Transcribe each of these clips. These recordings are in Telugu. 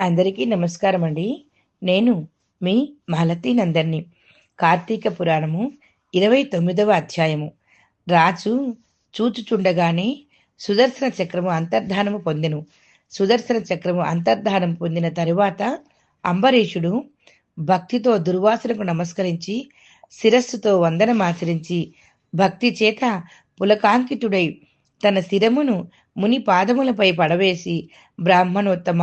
అందరికీ నమస్కారం అండి. నేను మీ మాలతీ నందన్‌ని. కార్తీక పురాణము 29వ అధ్యాయము. రాజు చూచుచుండగానే సుదర్శన చక్రము అంతర్ధానము పొందెను. సుదర్శన చక్రము అంతర్ధానం పొందిన తరువాత అంబరీషుడు భక్తితో దుర్వాసులకు నమస్కరించి శిరస్సుతో వందనమాచరించి భక్తి చేత పులకాంకితుడై తన శిరమును ముని పాదములపై పడవేసి, బ్రాహ్మణోత్తమ,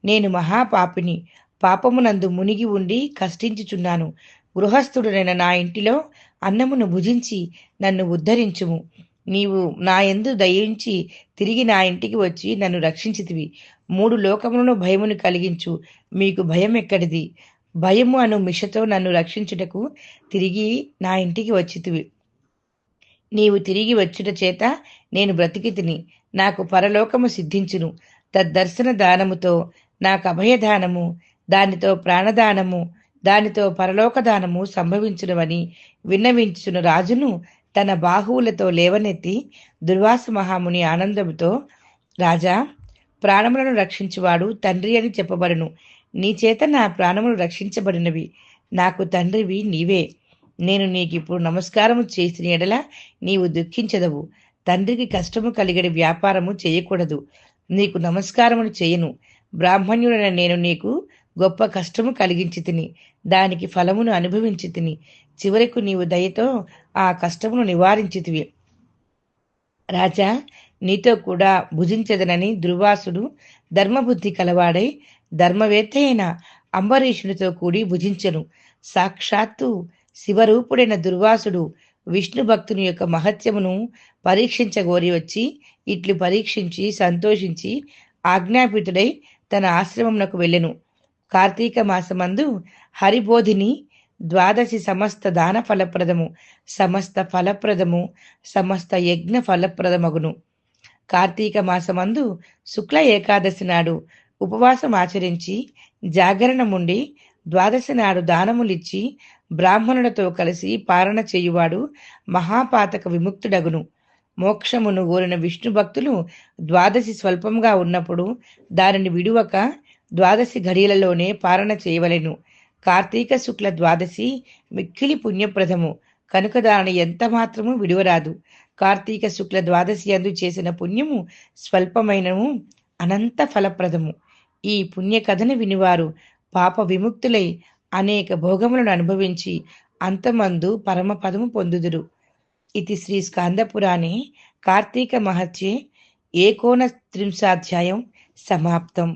నేను మహాపాపిని, పాపమునందు మునిగి ఉండి కష్టించుచున్నాను. గృహస్థుడనైన నా ఇంటిలో అన్నమును భుజించి నన్ను ఉద్ధరించుము. నీవు నా యందు దయించి తిరిగి నా ఇంటికి వచ్చి నన్ను రక్షించితివి. 3 లోకములను భయమును కలిగించు మీకు భయం ఎక్కడిది? భయము అను మిషతో నన్ను రక్షించుటకు తిరిగి నా ఇంటికి వచ్చితివి. నీవు తిరిగి వచ్చుట చేత నేను బ్రతికితిని. నాకు పరలోకము సిద్ధించును. తద్దర్శన దానముతో నాకు అభయదానము, దానితో ప్రాణదానము, దానితో పరలోక దానము సంభవించునవని విన్నవించుచున్న రాజును తన బాహువులతో లేవనెత్తి దుర్వాస మహాముని ఆనందముతో, రాజా, ప్రాణములను రక్షించువాడు తండ్రి అని చెప్పబడును. నీ చేత నా ప్రాణములు రక్షించబడినవి. నాకు తండ్రివి నీవే. నేను నీకిప్పుడు నమస్కారము చేసిన ఎడల నీవు దుఃఖించదవు. తండ్రికి కష్టము కలిగడి వ్యాపారము చేయకూడదు. నీకు నమస్కారమును చేయను. బ్రాహ్మణ్యుడైన నేను నీకు గొప్ప కష్టము కలిగించి తిని దానికి ఫలమును అనుభవించి తిని చివరకు నీవు దయతో ఆ కష్టమును నివారించితివి. రాజా, నీతో కూడా భుజించదనని దుర్వాసుడు ధర్మబుద్ధి కలవాడై ధర్మవేత్త అయిన అంబరీషునితో కూడి భుజించెను. సాక్షాత్తు శివరూపుడైన దుర్వాసుడు విష్ణు భక్తుని యొక్క మహత్యమును పరీక్షించగోరి వచ్చి ఇట్లు పరీక్షించి సంతోషించి ఆజ్ఞాపితుడై తన ఆశ్రమమునకు వెళ్ళెను. కార్తీక మాసమందు హరిబోధిని ద్వాదశి సమస్త దాన ఫలప్రదము, సమస్త ఫలప్రదము, సమస్త యజ్ఞ ఫలప్రదమగును. కార్తీక మాసమందు శుక్ల ఏకాదశి నాడు ఉపవాసం ఆచరించి జాగరణముండి ద్వాదశి నాడు దానములిచ్చి బ్రాహ్మణులతో కలిసి పాలన చేయువాడు మహాపాతక విముక్తుడగును. మోక్షమును కోరిన విష్ణు భక్తులు ద్వాదశి స్వల్పంగా ఉన్నప్పుడు దానిని విడువక ద్వాదశి ఘడియలలోనే పాలన చేయవలెను. కార్తీక శుక్ల ద్వాదశి మిక్కిలి పుణ్యప్రదము కనుక దానిని ఎంత మాత్రము విడువరాదు. కార్తీక శుక్ల ద్వాదశి యందు చేసిన పుణ్యము స్వల్పమైనను అనంత ఫలప్రదము. ఈ పుణ్య కథను వినివారు పాప విముక్తులై అనేక భోగములను అనుభవించి అంతమందు పరమపదము పొందుదురు. ఇది శ్రీ స్కాందపురాణే కార్తీక మహత్యే 39 సమాప్తం.